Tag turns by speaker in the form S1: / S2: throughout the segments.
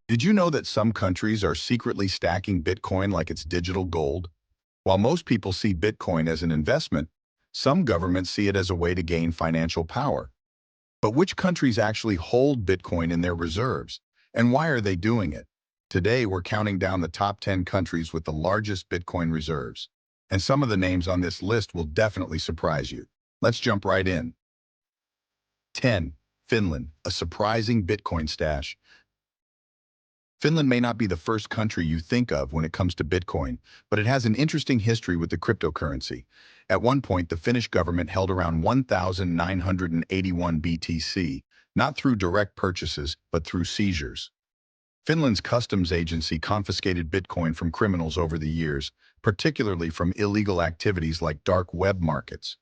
S1: Did you know that some countries are secretly stacking Bitcoin like it's digital gold? While most people see Bitcoin as an investment, some governments see it as a way to gain financial power. But which countries actually hold Bitcoin in their reserves? And why are they doing it? Today, we're counting down the top 10 countries with the largest Bitcoin reserves. And some of the names on this list will definitely surprise you. Let's jump right in. 10. Finland, a surprising Bitcoin stash. Finland may not be the first country you think of when it comes to Bitcoin, but it has an interesting history with the cryptocurrency. At one point, the Finnish government held around 1,981 BTC, not through direct purchases, but through seizures. Finland's customs agency confiscated Bitcoin from criminals over the years, particularly from illegal activities like dark web markets.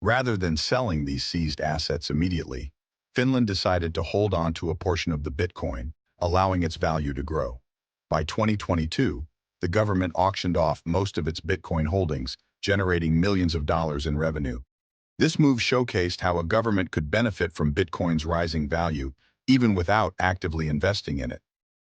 S1: Rather than selling these seized assets immediately, Finland decided to hold on to a portion of the Bitcoin, allowing its value to grow. By 2022, the government auctioned off most of its Bitcoin holdings, generating millions of dollars in revenue. This move showcased how a government could benefit from Bitcoin's rising value, even without actively investing in it.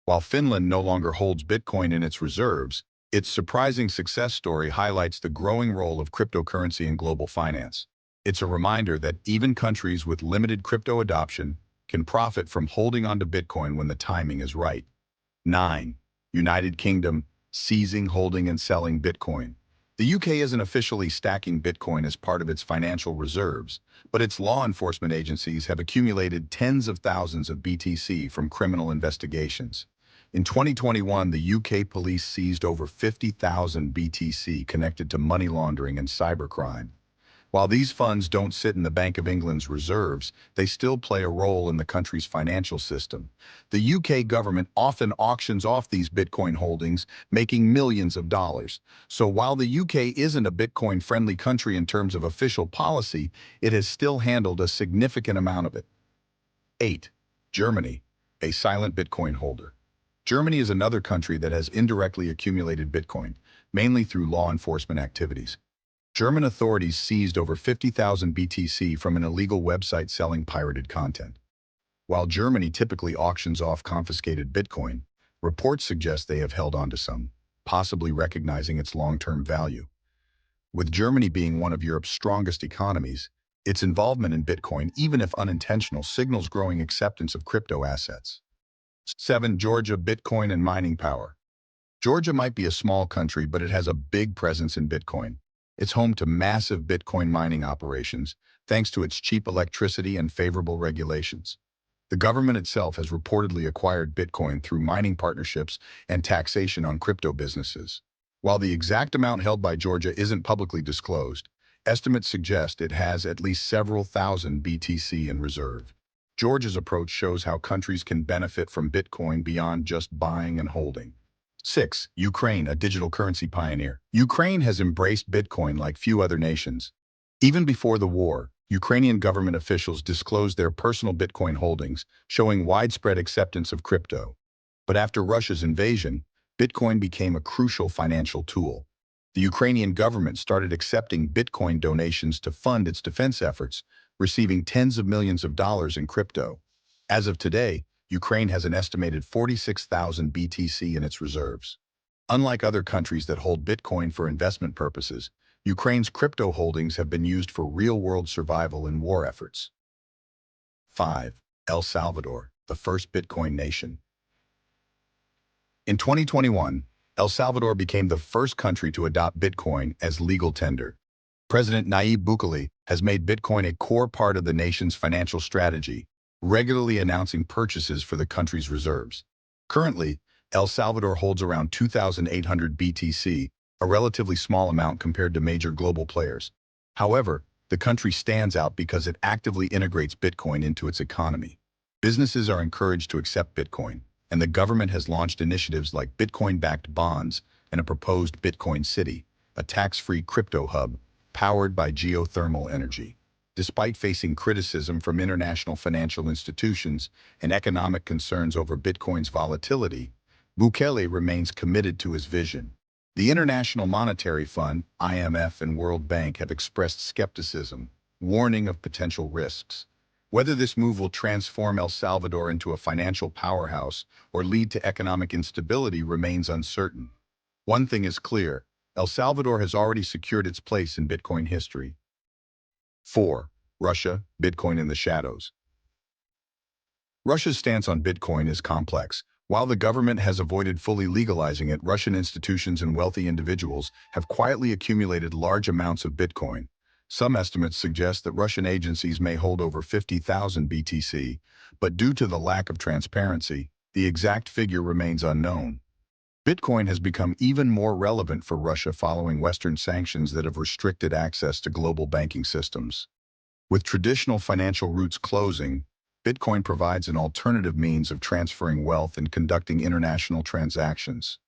S1: While Finland no longer holds Bitcoin in its reserves, its surprising success story highlights the growing role of cryptocurrency in global finance. It's a reminder that even countries with limited crypto adoption can profit from holding onto Bitcoin when the timing is right. 9. United Kingdom, seizing, holding, and selling Bitcoin. The UK isn't officially stacking Bitcoin as part of its financial reserves, but its law enforcement agencies have accumulated tens of thousands of BTC from criminal investigations. In 2021, the UK police seized over 50,000 BTC connected to money laundering and cybercrime. While these funds don't sit in the Bank of England's reserves, they still play a role in the country's financial system. The UK government often auctions off these Bitcoin holdings, making millions of dollars. So while the UK isn't a Bitcoin-friendly country in terms of official policy, it has still handled a significant amount of it. 8. Germany, a silent Bitcoin holder. Germany is another country that has indirectly accumulated Bitcoin, mainly through law enforcement activities. German authorities seized over 50,000 BTC from an illegal website selling pirated content. While Germany typically auctions off confiscated Bitcoin, reports suggest they have held on to some, possibly recognizing its long-term value. With Germany being one of Europe's strongest economies, its involvement in Bitcoin, even if unintentional, signals growing acceptance of crypto assets. 7. Georgia, Bitcoin and mining power. Georgia might be a small country, but it has a big presence in Bitcoin. It's home to massive Bitcoin mining operations, thanks to its cheap electricity and favorable regulations. The government itself has reportedly acquired Bitcoin through mining partnerships and taxation on crypto businesses. While the exact amount held by Georgia isn't publicly disclosed, estimates suggest it has at least several thousand BTC in reserve. Georgia's approach shows how countries can benefit from Bitcoin beyond just buying and holding. 6. Ukraine, a digital currency pioneer. Ukraine has embraced Bitcoin like few other nations. Even before the war, Ukrainian government officials disclosed their personal Bitcoin holdings, showing widespread acceptance of crypto. But after Russia's invasion, Bitcoin became a crucial financial tool. The Ukrainian government started accepting Bitcoin donations to fund its defense efforts, receiving tens of millions of dollars in crypto. As of today, Ukraine has an estimated 46,000 BTC in its reserves. Unlike other countries that hold Bitcoin for investment purposes, Ukraine's crypto holdings have been used for real-world survival in war efforts. 5. El Salvador, the first Bitcoin nation. In 2021, El Salvador became the first country to adopt Bitcoin as legal tender. President Nayib Bukele has made Bitcoin a core part of the nation's financial strategy, regularly announcing purchases for the country's reserves. Currently, El Salvador holds around 2,800 BTC, a relatively small amount compared to major global players. However, the country stands out because it actively integrates Bitcoin into its economy. Businesses are encouraged to accept Bitcoin, and the government has launched initiatives like Bitcoin-backed bonds and a proposed Bitcoin City, a tax-free crypto hub powered by geothermal energy. Despite facing criticism from international financial institutions and economic concerns over Bitcoin's volatility, Bukele remains committed to his vision. The International Monetary Fund, IMF, and World Bank have expressed skepticism, warning of potential risks. Whether this move will transform El Salvador into a financial powerhouse or lead to economic instability remains uncertain. One thing is clear, El Salvador has already secured its place in Bitcoin history. 4. Russia, Bitcoin in the shadows. Russia's stance on Bitcoin is complex. While the government has avoided fully legalizing it, Russian institutions and wealthy individuals have quietly accumulated large amounts of Bitcoin. Some estimates suggest that Russian agencies may hold over 50,000 BTC, but due to the lack of transparency, the exact figure remains unknown. Bitcoin has become even more relevant for Russia following Western sanctions that have restricted access to global banking systems. With traditional financial routes closing, Bitcoin provides an alternative means of transferring wealth and conducting international transactions.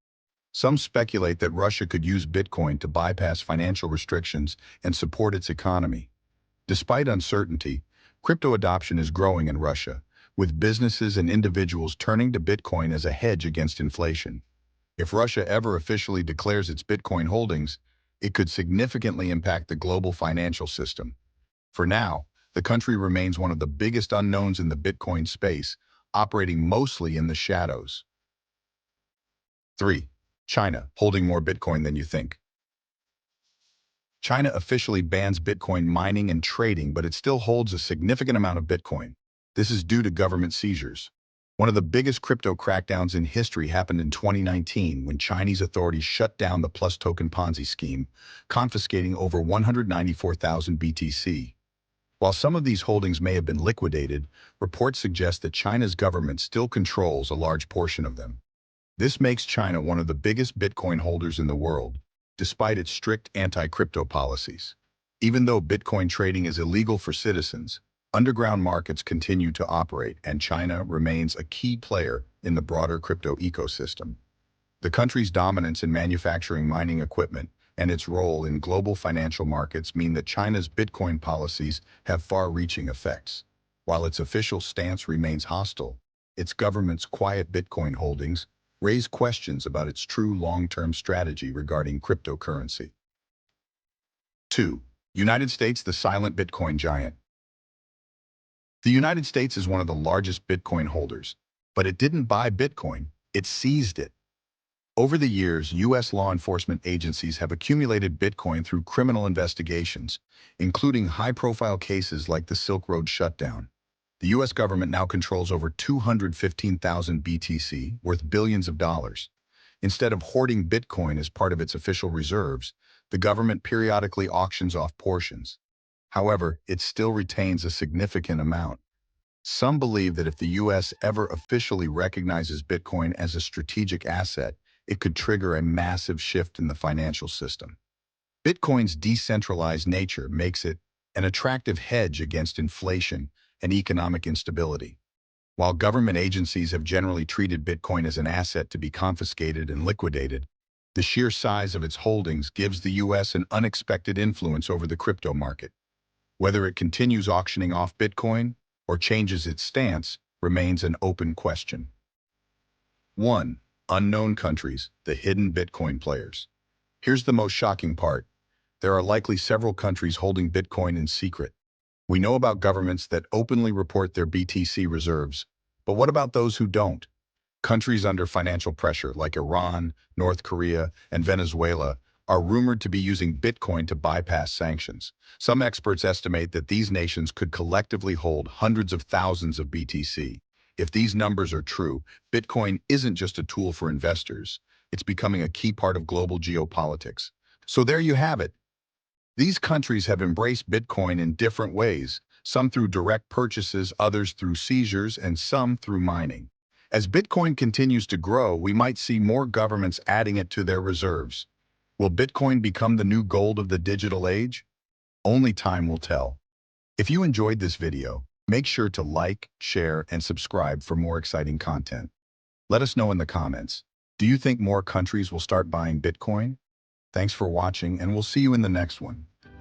S1: Some speculate that Russia could use Bitcoin to bypass financial restrictions and support its economy. Despite uncertainty, crypto adoption is growing in Russia, with businesses and individuals turning to Bitcoin as a hedge against inflation. If Russia ever officially declares its Bitcoin holdings, it could significantly impact the global financial system. For now, the country remains one of the biggest unknowns in the Bitcoin space, operating mostly in the shadows. 3. China, holding more Bitcoin than you think. China officially bans Bitcoin mining and trading, but it still holds a significant amount of Bitcoin. This is due to government seizures. One of the biggest crypto crackdowns in history happened in 2019 when Chinese authorities shut down the Plus token Ponzi scheme, confiscating over 194,000 BTC. While some of these holdings may have been liquidated, reports suggest that China's government still controls a large portion of them. This makes China one of the biggest Bitcoin holders in the world, despite its strict anti-crypto policies. Even though Bitcoin trading is illegal for citizens, underground markets continue to operate, and China remains a key player in the broader crypto ecosystem. The country's dominance in manufacturing mining equipment and its role in global financial markets mean that China's Bitcoin policies have far-reaching effects. While its official stance remains hostile, its government's quiet Bitcoin holdings raise questions about its true long-term strategy regarding cryptocurrency. 2. United States, the silent Bitcoin giant. The United States is one of the largest Bitcoin holders, but it didn't buy Bitcoin, it seized it. Over the years, U.S. law enforcement agencies have accumulated Bitcoin through criminal investigations, including high-profile cases like the Silk Road shutdown. The U.S. government now controls over 215,000 BTC, worth billions of dollars. Instead of hoarding Bitcoin as part of its official reserves, the government periodically auctions off portions. However, it still retains a significant amount. Some believe that if the U.S. ever officially recognizes Bitcoin as a strategic asset, it could trigger a massive shift in the financial system. Bitcoin's decentralized nature makes it an attractive hedge against inflation and economic instability. While government agencies have generally treated Bitcoin as an asset to be confiscated and liquidated, the sheer size of its holdings gives the U.S. an unexpected influence over the crypto market. Whether it continues auctioning off Bitcoin or changes its stance remains an open question. 1. Unknown countries, the hidden Bitcoin players. Here's the most shocking part. There are likely several countries holding Bitcoin in secret. We know about governments that openly report their BTC reserves, but what about those who don't? Countries under financial pressure like Iran, North Korea, and Venezuela are rumored to be using Bitcoin to bypass sanctions. Some experts estimate that these nations could collectively hold hundreds of thousands of BTC. If these numbers are true, Bitcoin isn't just a tool for investors. It's becoming a key part of global geopolitics. So there you have it. These countries have embraced Bitcoin in different ways, some through direct purchases, others through seizures, and some through mining. As Bitcoin continues to grow, we might see more governments adding it to their reserves. Will Bitcoin become the new gold of the digital age? Only time will tell. If you enjoyed this video, make sure to like, share, and subscribe for more exciting content. Let us know in the comments. Do you think more countries will start buying Bitcoin? Thanks for watching, and we'll see you in the next one.